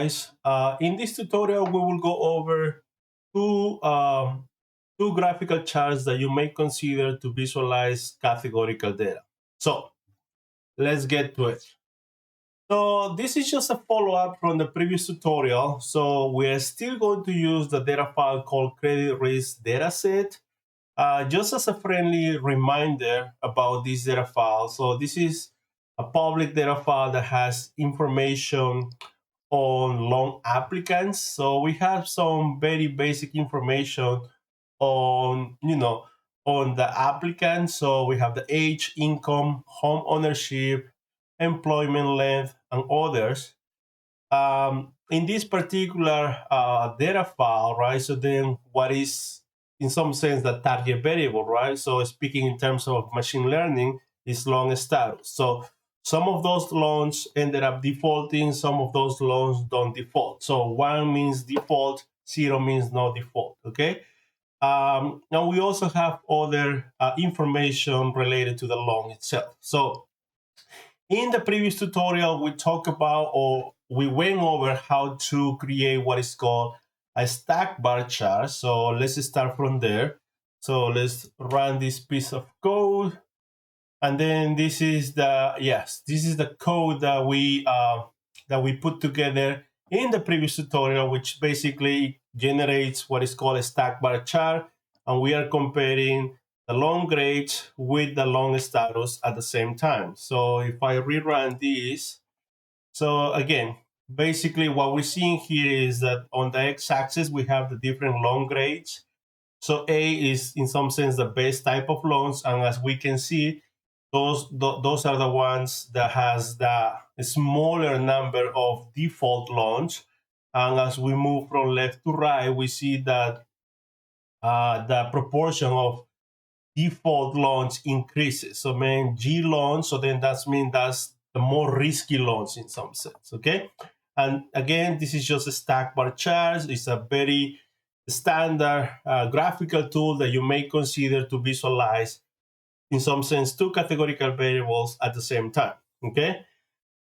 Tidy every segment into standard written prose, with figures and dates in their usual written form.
guys. In this tutorial, we will go over two graphical charts that you may consider to visualize categorical data. So let's get to it. So this is just a follow-up from the previous tutorial. So we are still going to use the data file called credit risk dataset. Just as a friendly reminder about this data file. So this is a public data file that has information on loan applicants. So we have some very basic information on, on the applicant. So we have the age, income, home ownership, employment length, and others. In this particular data file, right? So then what is, in some sense, the target variable, right? So speaking in terms of machine learning, is loan status. So some of those loans ended up defaulting, some of those loans don't default. So 1 means default, 0 means no default, okay? Now we also have other information related to the loan itself. So in the previous tutorial, we talked about, or we went over how to create what is called a stack bar chart. So let's start from there. So let's run this piece of code. And then this is the code that we put together in the previous tutorial, which basically generates what is called a stack bar chart. And we are comparing the loan grades with the loan status at the same time. So if I rerun this, so again, basically what we're seeing here is that on the x-axis, we have the different loan grades. So A is in some sense the best type of loans. And as we can see, those are the ones that has the smaller number of default loans. And as we move from left to right, we see that the proportion of default loans increases. So G loans, so then that's the more risky loans in some sense, okay? And again, this is just a stack bar chart. It's a very standard graphical tool that you may consider to visualize, in some sense, two categorical variables at the same time, okay?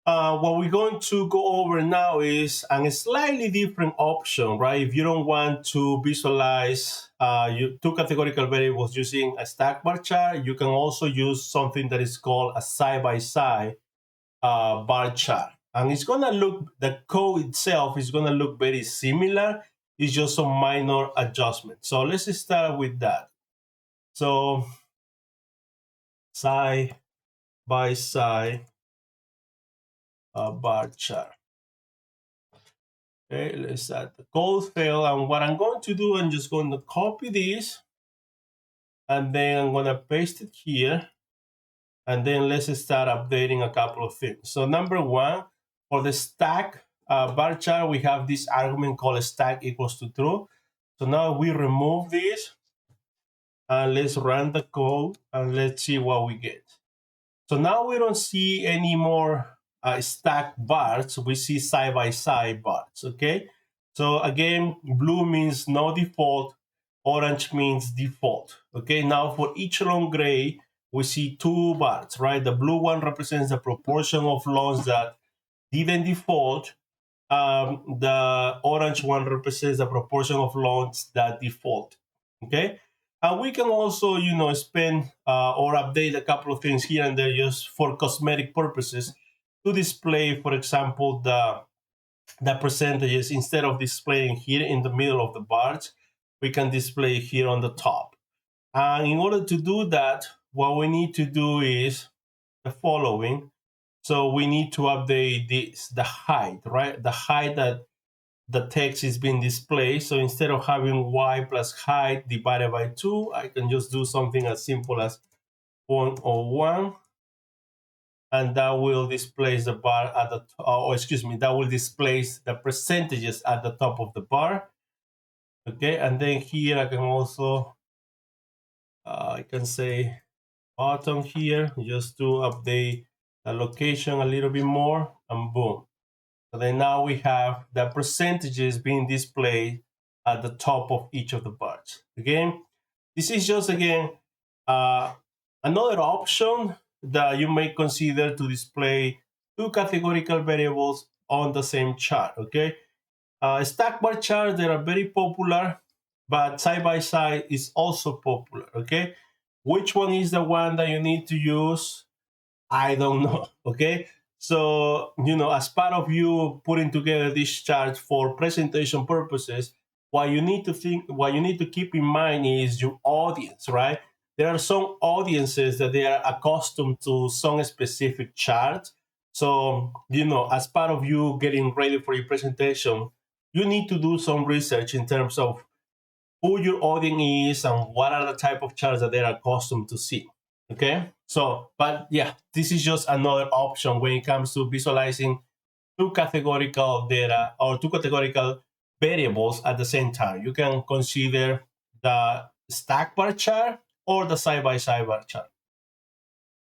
What we're going to go over now is a slightly different option, right? If you don't want to visualize two categorical variables using a stack bar chart, you can also use something that is called a side-by-side bar chart. And it's gonna look, the code itself is gonna look very similar. It's just some minor adjustments. So let's start with that. So side-by-side bar chart. Okay, let's add the code fail. And what I'm going to do, I'm just going to copy this, and then I'm going to paste it here. And then let's start updating a couple of things. So number one, for the stack bar chart, we have this argument called stack equals to true. So now we remove this, and let's run the code, and let's see what we get. So now we don't see any more stack bars. We see side-by-side bars, okay? So again, blue means no default, orange means default, okay? Now for each loan grade, we see two bars, right? The blue one represents the proportion of loans that didn't default. The orange one represents the proportion of loans that default, okay? And we can also, spend or update a couple of things here and there just for cosmetic purposes to display, for example, the percentages. Instead of displaying here in the middle of the bars, we can display here on the top. And in order to do that, what we need to do is the following. So we need to update this, the height, right? The height that the text is being displayed. So instead of having y plus height divided by 2, I can just do something as simple as 0.01, and that will displace the bar at the, that will displace the percentages at the top of the bar. Okay, and then here I can also, I can say bottom here, just to update the location a little bit more, and boom. So then now we have the percentages being displayed at the top of each of the bars. Again, this is just, again, another option that you may consider to display two categorical variables on the same chart, okay? Stack bar charts, they are very popular, but side by side is also popular, okay? Which one is the one that you need to use? I don't know, okay? So, as part of you putting together this chart for presentation purposes, what you need to keep in mind is your audience, right? There are some audiences that they are accustomed to some specific charts. So, as part of you getting ready for your presentation, you need to do some research in terms of who your audience is and what are the type of charts that they're accustomed to see. Okay, so, but yeah, this is just another option when it comes to visualizing two categorical data or two categorical variables at the same time. You can consider the stack bar chart or the side-by-side bar chart.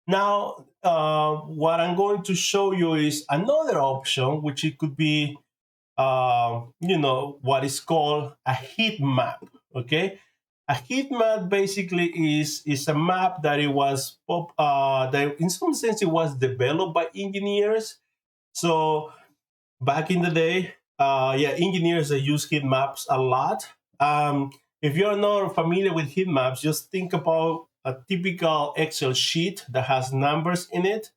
Now, what I'm going to show you is another option, which it could be, what is called a heat map. Okay, a heat map basically is a map that it was that in some sense it was developed by engineers. So back in the day, yeah, engineers that use heat maps a lot. If you're not familiar with heat maps, just think about a typical Excel sheet that has numbers in it,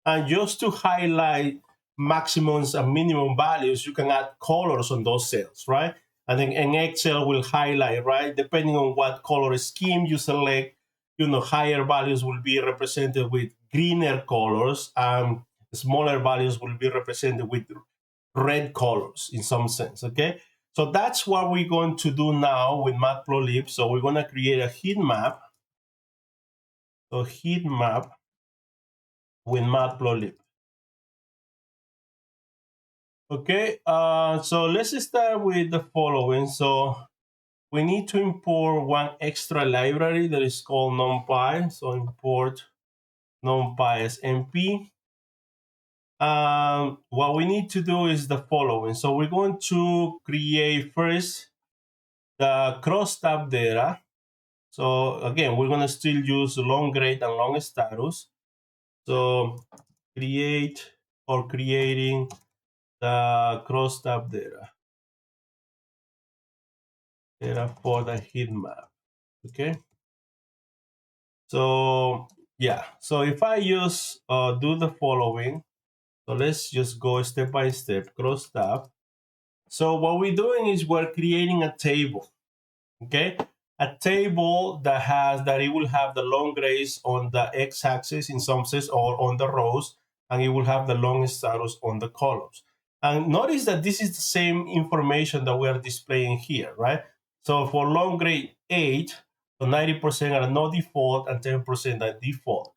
and just to highlight maximums and minimum values, you can add colors on those cells, right? And then an Excel will highlight, right? Depending on what color scheme you select, higher values will be represented with greener colors, and smaller values will be represented with red colors in some sense, okay? So that's what we're going to do now with Matplotlib. So we're going to create a heat map. So heat map with Matplotlib. Okay, so let's start with the following. So we need to import one extra library that is called NumPy. So import NumPy as np. What we need to do is the following. So we're going to create first the cross-tab data. So again, we're going to still use long grade and long status. So creating the cross-tab data for the heat map. Okay. So yeah, so if I use do the following, so let's just go step by step, cross tab. So what we're doing is we're creating a table, okay? A table that it will have the long grays on the x-axis in some sense or on the rows, and it will have the long status on the columns. And notice that this is the same information that we are displaying here, right? So for long gray 8, so 90% are no default and 10% are default.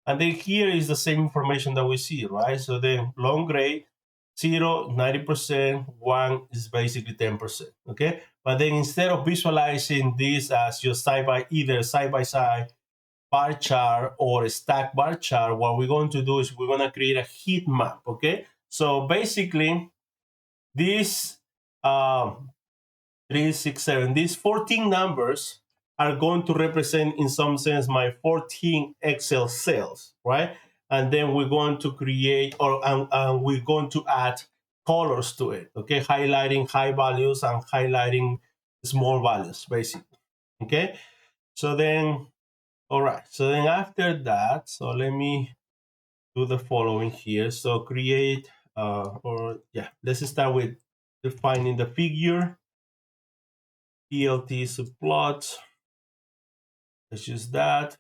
And then here is the same information that we see, right? So then long gray, 0, 90%, 1 is basically 10%, okay? But then instead of visualizing this as just either side-by-side bar chart or a stack bar chart, what we're going to do is we're going to create a heat map, okay? So basically, this 3, 6, 7, these 14 numbers are going to represent in some sense my 14 Excel cells, right? And then we're going to create and we're going to add colors to it, okay? Highlighting high values and highlighting small values, basically, okay? So then, all right, so then after that, so let me do the following here. So create, let's start with defining the figure. PLT subplot. Let's use that.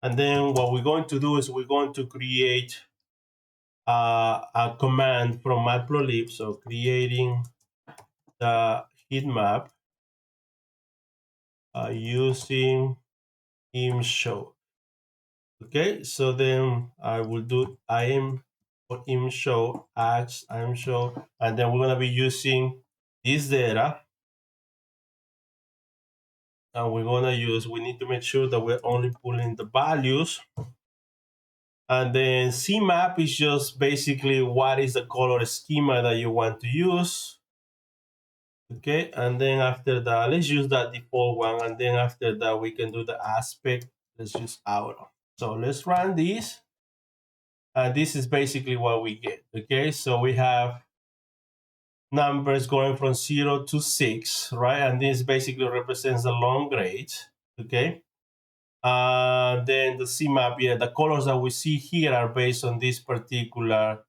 And then what we're going to do is we're going to create a command from Matplotlib. So creating the heat map using imshow. Okay, so then I will do im for imshow, ax imshow, and then we're going to be using this data. And we're going to we need to make sure that we're only pulling the values. And then CMap is just basically what is the color schema that you want to use. Okay, and then after that, let's use that default one. And then after that, we can do the aspect. Let's use auto. So let's run this. This is basically what we get. Okay, so we have numbers going from 0 to 6, right? And this basically represents the long grade. Okay. Then the CMAP, yeah, the colors that we see here are based on this particular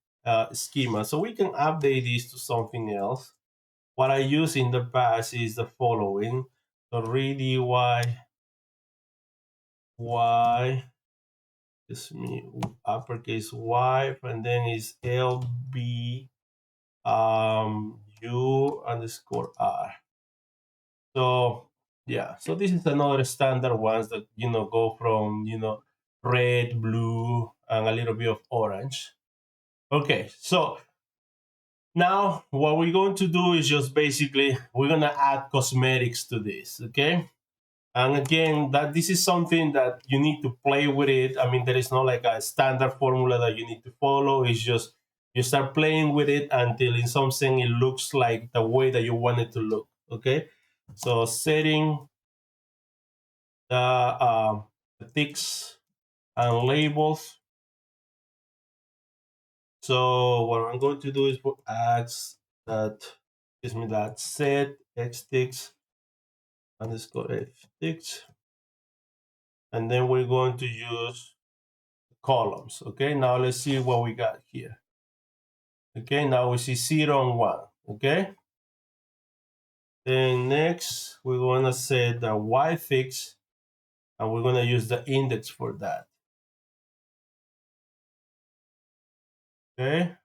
schema. So we can update this to something else. What I use in the past is the following. So really y, is me uppercase Y, and then is LB U underscore R. So yeah, so this is another standard ones that go from red, blue, and a little bit of orange. Okay, so now what we're going to do is just basically we're gonna add cosmetics to this. Okay, and again, that this is something that you need to play with it. I mean, there is not like a standard formula that you need to follow. It's just you start playing with it until in something it looks like the way that you want it to look. Okay, so setting the ticks and labels. So what I'm going to do is put ads that gives me that set x ticks underscore f ticks, and then we're going to use columns. Okay, now let's see what we got here. Okay, now we see 0 and 1. Okay, then next we're going to set the y fix, and we're going to use the index for that. Okay,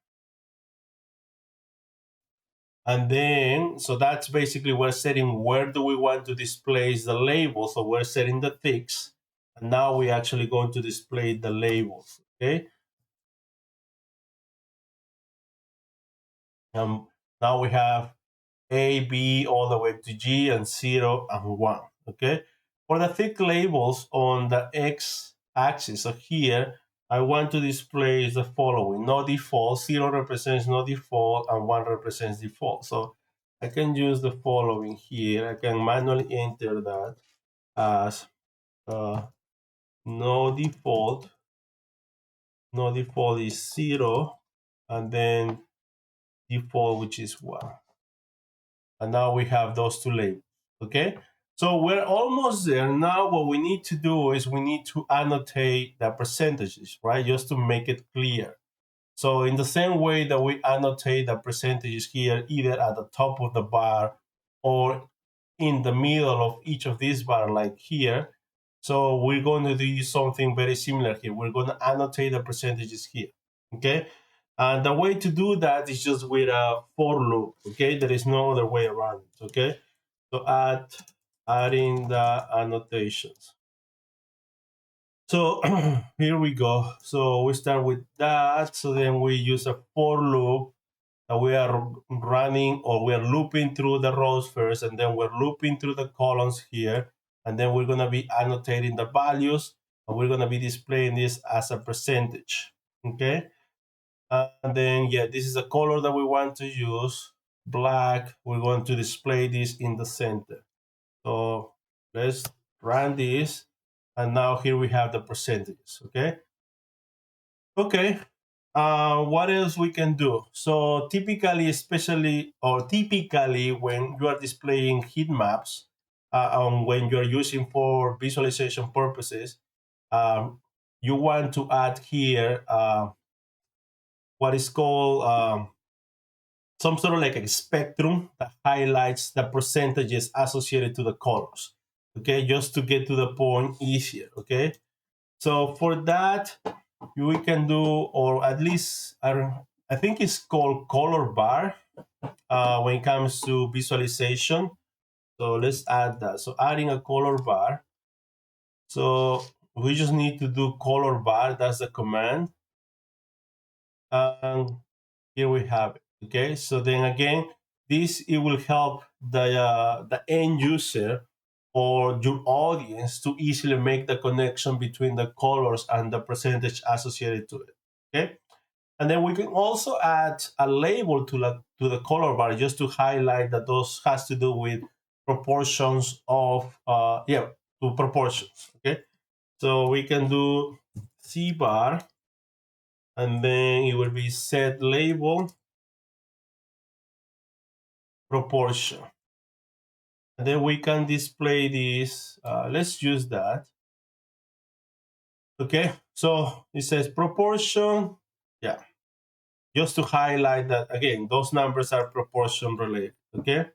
and then so that's basically we're setting where do we want to display the labels. So we're setting the ticks, and now we're actually going to display the labels. Okay, now we have A, B, all the way to G, and 0 and 1. Okay, for the thick labels on the X axis, so here I want to display the following: no default, 0 represents no default, and 1 represents default. So I can use the following here. I can manually enter that as no default. No default is 0, and then default, which is 1. And now we have those two labels. Okay, so we're almost there. Now what we need to do is we need to annotate the percentages, right, just to make it clear. So in the same way that we annotate the percentages here, either at the top of the bar or in the middle of each of these bars, like here. So we're going to do something very similar here. We're going to annotate the percentages here. Okay, and the way to do that is just with a for loop. Okay, there is no other way around it. Okay, so adding the annotations. So here we go. So we start with that. So then we use a for loop that we are running, or we are looping through the rows first, and then we're looping through the columns here. And then we're going to be annotating the values, and we're going to be displaying this as a percentage. Okay. And then, yeah, this is the color that we want to use, black. We're going to display this in the center. So let's run this. And now here we have the percentages, okay? Okay, what else we can do? So typically, typically when you are displaying heat maps, when you're using for visualization purposes, you want to add here what is called some sort of like a spectrum that highlights the percentages associated to the colors, okay, just to get to the point easier. Okay, so for that we can do, or at least I think it's called color bar when it comes to visualization. So let's add that. So adding a color bar, so we just need to do color bar. That's the command, and here we have it. Okay, so then again, it will help the end user or your audience to easily make the connection between the colors and the percentage associated to it. Okay, and then we can also add a label to the color bar just to highlight that those has to do with proportions of to proportions. Okay, so we can do C bar and then it will be set label proportion. And then we can display this. Let's use that. Okay, so it says proportion. Yeah, just to highlight that again, those numbers are proportion related. Okay.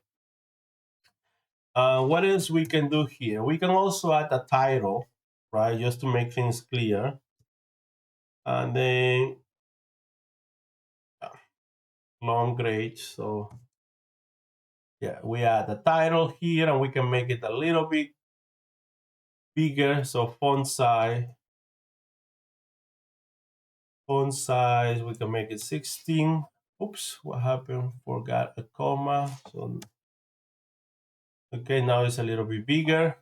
What else we can do here? We can also add a title, right, just to make things clear. And then long grade. So yeah, we add the title here, and we can make it a little bit bigger. So font size, we can make it 16. Oops, what happened? Forgot a comma. So okay, now it's a little bit bigger.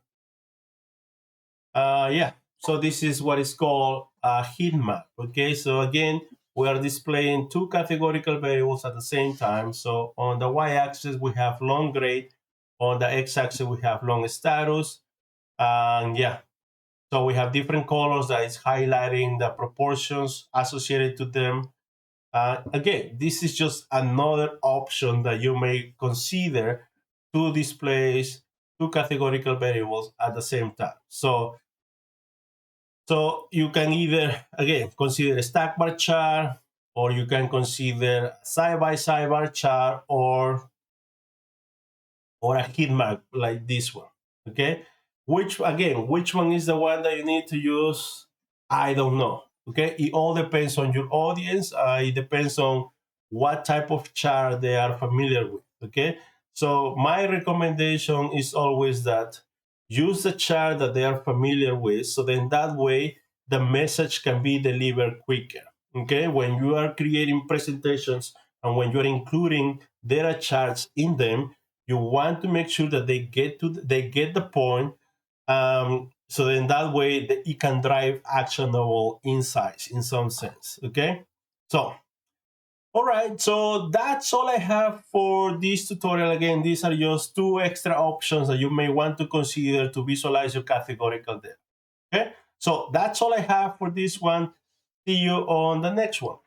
Yeah, so this is what is called a heat map. Okay, so again, we are displaying two categorical variables at the same time. So on the y-axis, we have long grade. On the x-axis, we have long status. And yeah, so we have different colors that is highlighting the proportions associated to them. Again, this is just another option that you may consider to display two categorical variables at the same time. So you can either, again, consider a stack bar chart, or you can consider side-by-side bar chart, or a heat map like this one. Okay, which one is the one that you need to use? I don't know. Okay, it all depends on your audience. It depends on what type of chart they are familiar with. Okay, so my recommendation is always that use the chart that they are familiar with, so then that way the message can be delivered quicker. Okay, when you are creating presentations and when you're including data charts in them, you want to make sure that they get the point, so then that way it can drive actionable insights in some sense. Okay, so all right, so that's all I have for this tutorial. Again, these are just two extra options that you may want to consider to visualize your categorical data. Okay, so that's all I have for this one. See you on the next one.